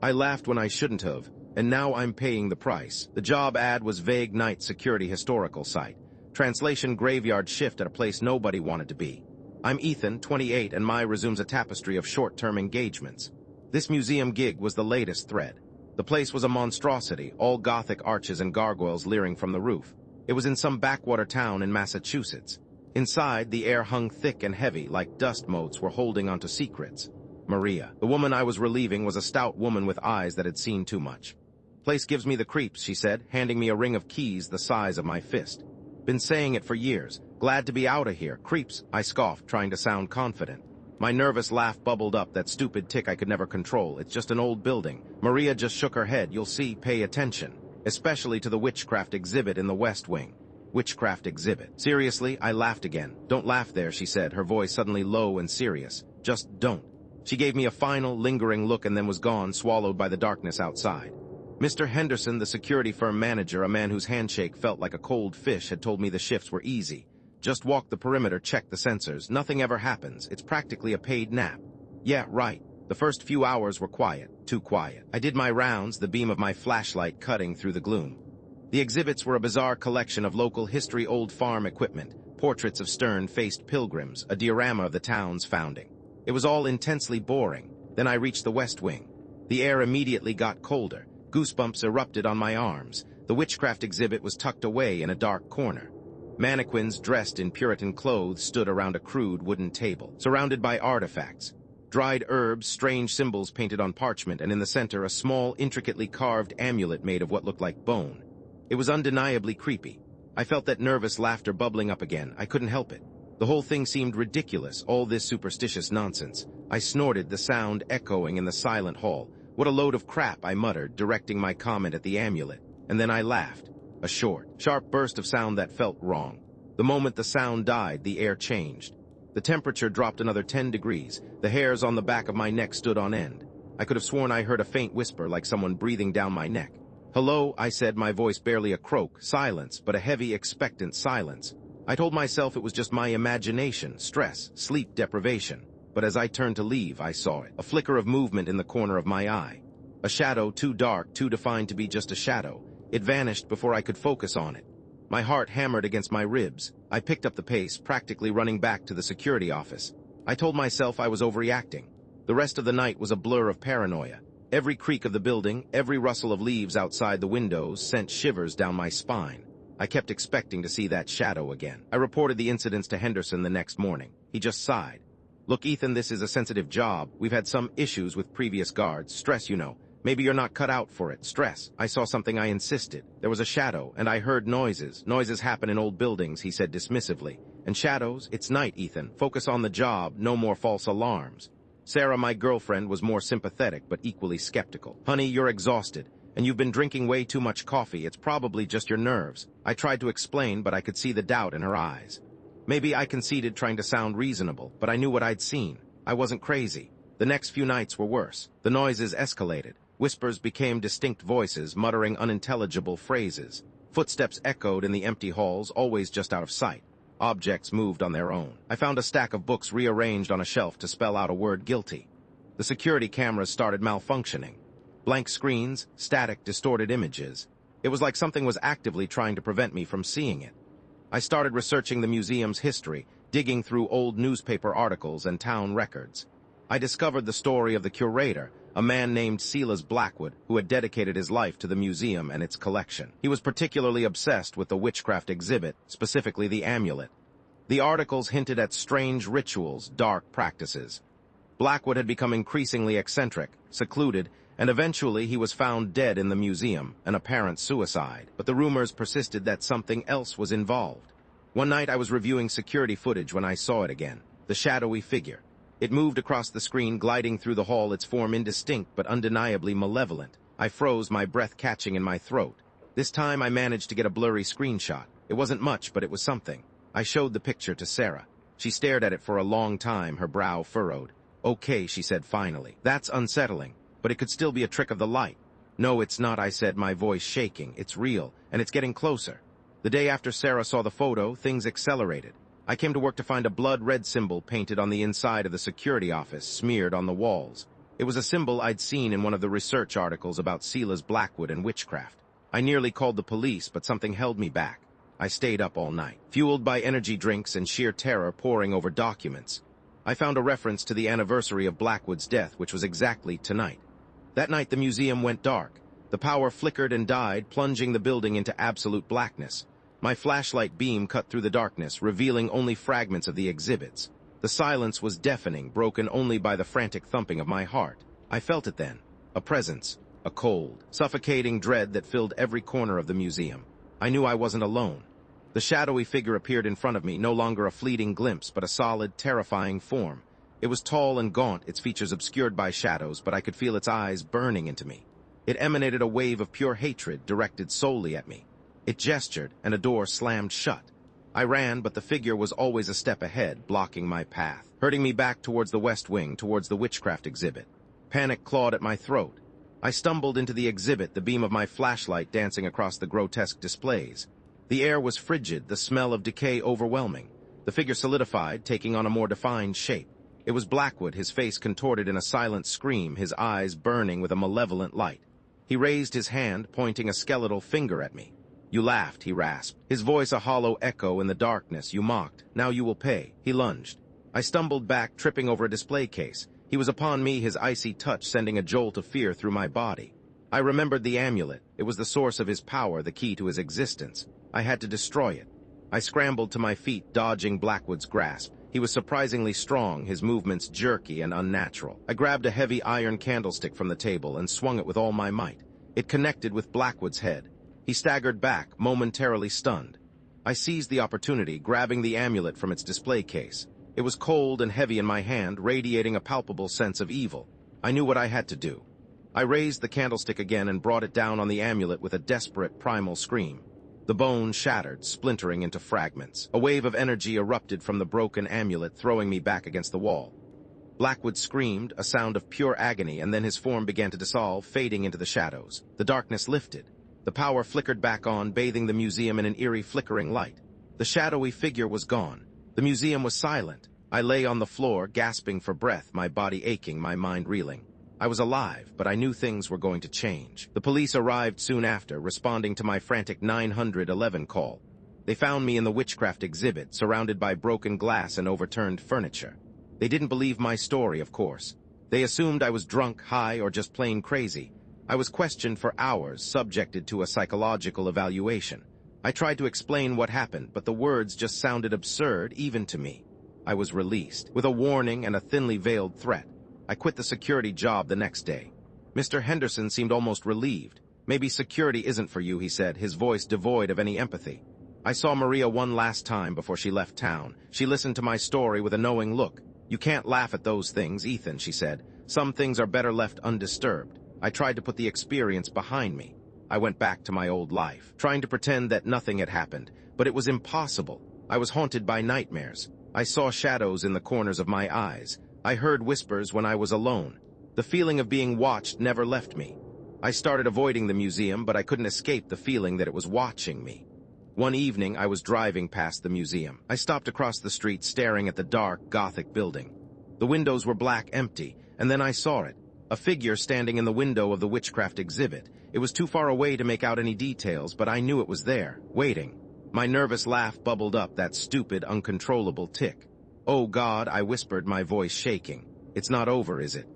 I laughed when I shouldn't have, and now I'm paying the price. The job ad was vague night security historical site. Translation graveyard shift at a place nobody wanted to be. I'm Ethan, 28, and my resumes a tapestry of short-term engagements. This museum gig was the latest thread. The place was a monstrosity, all Gothic arches and gargoyles leering from the roof. It was in some backwater town in Massachusetts. Inside, the air hung thick and heavy, like dust motes were holding onto secrets. Maria, the woman I was relieving, was a stout woman with eyes that had seen too much. "Place gives me the creeps," she said, handing me a ring of keys the size of my fist. "Been saying it for years. Glad to be out of here. Creeps," I scoffed, trying to sound confident. My nervous laugh bubbled up, that stupid tick I could never control. "It's just an old building." Maria just shook her head. "You'll see, pay attention. Especially to the witchcraft exhibit in the West Wing." Witchcraft exhibit. Seriously, I laughed again. "Don't laugh there," she said, her voice suddenly low and serious. "Just don't." She gave me a final, lingering look and then was gone, swallowed by the darkness outside. Mr. Henderson, the security firm manager, a man whose handshake felt like a cold fish, had told me the shifts were easy. "Just walk the perimeter, check the sensors. Nothing ever happens. It's practically a paid nap." Yeah, right. The first few hours were quiet. Too quiet. I did my rounds, the beam of my flashlight cutting through the gloom. The exhibits were a bizarre collection of local history, old farm equipment, portraits of stern-faced pilgrims, a diorama of the town's founding. It was all intensely boring. Then I reached the West Wing. The air immediately got colder. Goosebumps erupted on my arms. The witchcraft exhibit was tucked away in a dark corner. Mannequins dressed in Puritan clothes stood around a crude wooden table, surrounded by artifacts. Dried herbs, strange symbols painted on parchment, and in the center a small, intricately carved amulet made of what looked like bone. It was undeniably creepy. I felt that nervous laughter bubbling up again. I couldn't help it. The whole thing seemed ridiculous, all this superstitious nonsense. I snorted, the sound echoing in the silent hall. "What a load of crap," I muttered, directing my comment at the amulet. And then I laughed. A short, sharp burst of sound that felt wrong. The moment the sound died, the air changed. The temperature dropped another 10 degrees. The hairs on the back of my neck stood on end. I could have sworn I heard a faint whisper, like someone breathing down my neck. "Hello," I said, my voice barely a croak. Silence, but a heavy, expectant silence. I told myself it was just my imagination, stress, sleep deprivation. But as I turned to leave, I saw it. A flicker of movement in the corner of my eye. A shadow too dark, too defined to be just a shadow. It vanished before I could focus on it. My heart hammered against my ribs. I picked up the pace, practically running back to the security office. I told myself I was overreacting. The rest of the night was a blur of paranoia. Every creak of the building, every rustle of leaves outside the windows sent shivers down my spine. I kept expecting to see that shadow again. I reported the incidents to Henderson the next morning. He just sighed. "Look, Ethan, this is a sensitive job. We've had some issues with previous guards. Stress, you know. Maybe you're not cut out for it. Stress." I saw something, I insisted. "There was a shadow, and I heard noises. Noises happen in old buildings," he said dismissively. "And shadows? It's night, Ethan. Focus on the job. No more false alarms." Sarah, my girlfriend, was more sympathetic, but equally skeptical. "Honey, you're exhausted, and you've been drinking way too much coffee. It's probably just your nerves." I tried to explain, but I could see the doubt in her eyes. Maybe I conceded, trying to sound reasonable, but I knew what I'd seen. I wasn't crazy. The next few nights were worse. The noises escalated. Whispers became distinct voices, muttering unintelligible phrases. Footsteps echoed in the empty halls, always just out of sight. Objects moved on their own. I found a stack of books rearranged on a shelf to spell out a word: guilty. The security cameras started malfunctioning. Blank screens, static, distorted images. It was like something was actively trying to prevent me from seeing it. I started researching the museum's history, digging through old newspaper articles and town records. I discovered the story of the Curator, a man named Silas Blackwood, who had dedicated his life to the museum and its collection. He was particularly obsessed with the witchcraft exhibit, specifically the amulet. The articles hinted at strange rituals, dark practices. Blackwood had become increasingly eccentric, secluded, and eventually he was found dead in the museum, an apparent suicide. But the rumors persisted that something else was involved. One night I was reviewing security footage when I saw it again, the shadowy figure. It moved across the screen, gliding through the hall, its form indistinct but undeniably malevolent. I froze, my breath catching in my throat. This time I managed to get a blurry screenshot. It wasn't much, but it was something. I showed the picture to Sarah. She stared at it for a long time, her brow furrowed. "Okay," she said finally. "That's unsettling, but it could still be a trick of the light." "No, it's not," I said, my voice shaking. "It's real, and it's getting closer." The day after Sarah saw the photo, things accelerated. I came to work to find a blood red symbol painted on the inside of the security office, smeared on the walls. It was a symbol I'd seen in one of the research articles about Sela's Blackwood and witchcraft. I nearly called the police, but something held me back. I stayed up all night, fueled by energy drinks and sheer terror poring over documents. I found a reference to the anniversary of Blackwood's death, which was exactly tonight. That night the museum went dark. The power flickered and died, plunging the building into absolute blackness. My flashlight beam cut through the darkness, revealing only fragments of the exhibits. The silence was deafening, broken only by the frantic thumping of my heart. I felt it then. A presence. A cold, suffocating dread that filled every corner of the museum. I knew I wasn't alone. The shadowy figure appeared in front of me, no longer a fleeting glimpse, but a solid, terrifying form. It was tall and gaunt, its features obscured by shadows, but I could feel its eyes burning into me. It emanated a wave of pure hatred directed solely at me. It gestured, and a door slammed shut. I ran, but the figure was always a step ahead, blocking my path, hurting me back towards the west wing, towards the witchcraft exhibit. Panic clawed at my throat. I stumbled into the exhibit, the beam of my flashlight dancing across the grotesque displays. The air was frigid, the smell of decay overwhelming. The figure solidified, taking on a more defined shape. It was Blackwood, his face contorted in a silent scream, his eyes burning with a malevolent light. He raised his hand, pointing a skeletal finger at me. "You laughed," he rasped, his voice a hollow echo in the darkness. "You mocked. Now you will pay." He lunged. I stumbled back, tripping over a display case. He was upon me, his icy touch sending a jolt of fear through my body. I remembered the amulet. It was the source of his power, the key to his existence. I had to destroy it. I scrambled to my feet, dodging Blackwood's grasp. He was surprisingly strong, his movements jerky and unnatural. I grabbed a heavy iron candlestick from the table and swung it with all my might. It connected with Blackwood's head. He staggered back, momentarily stunned. I seized the opportunity, grabbing the amulet from its display case. It was cold and heavy in my hand, radiating a palpable sense of evil. I knew what I had to do. I raised the candlestick again and brought it down on the amulet with a desperate, primal scream. The bone shattered, splintering into fragments. A wave of energy erupted from the broken amulet, throwing me back against the wall. Blackwood screamed, a sound of pure agony, and then his form began to dissolve, fading into the shadows. The darkness lifted. The power flickered back on, bathing the museum in an eerie flickering light. The shadowy figure was gone. The museum was silent. I lay on the floor, gasping for breath, my body aching, my mind reeling. I was alive, but I knew things were going to change. The police arrived soon after, responding to my frantic 911 call. They found me in the witchcraft exhibit, surrounded by broken glass and overturned furniture. They didn't believe my story, of course. They assumed I was drunk, high, or just plain crazy. I was questioned for hours, subjected to a psychological evaluation. I tried to explain what happened, but the words just sounded absurd, even to me. I was released, with a warning and a thinly veiled threat. I quit the security job the next day. Mr. Henderson seemed almost relieved. "Maybe security isn't for you," he said, his voice devoid of any empathy. I saw Maria one last time before she left town. She listened to my story with a knowing look. "You can't laugh at those things, Ethan," she said. "Some things are better left undisturbed." I tried to put the experience behind me. I went back to my old life, trying to pretend that nothing had happened, but it was impossible. I was haunted by nightmares. I saw shadows in the corners of my eyes. I heard whispers when I was alone. The feeling of being watched never left me. I started avoiding the museum, but I couldn't escape the feeling that it was watching me. One evening, I was driving past the museum. I stopped across the street, staring at the dark, Gothic building. The windows were black, empty, and then I saw it. A figure standing in the window of the witchcraft exhibit. It was too far away to make out any details, but I knew it was there, waiting. My nervous laugh bubbled up, that stupid, uncontrollable tick. "Oh God," I whispered, my voice shaking. "It's not over, is it?"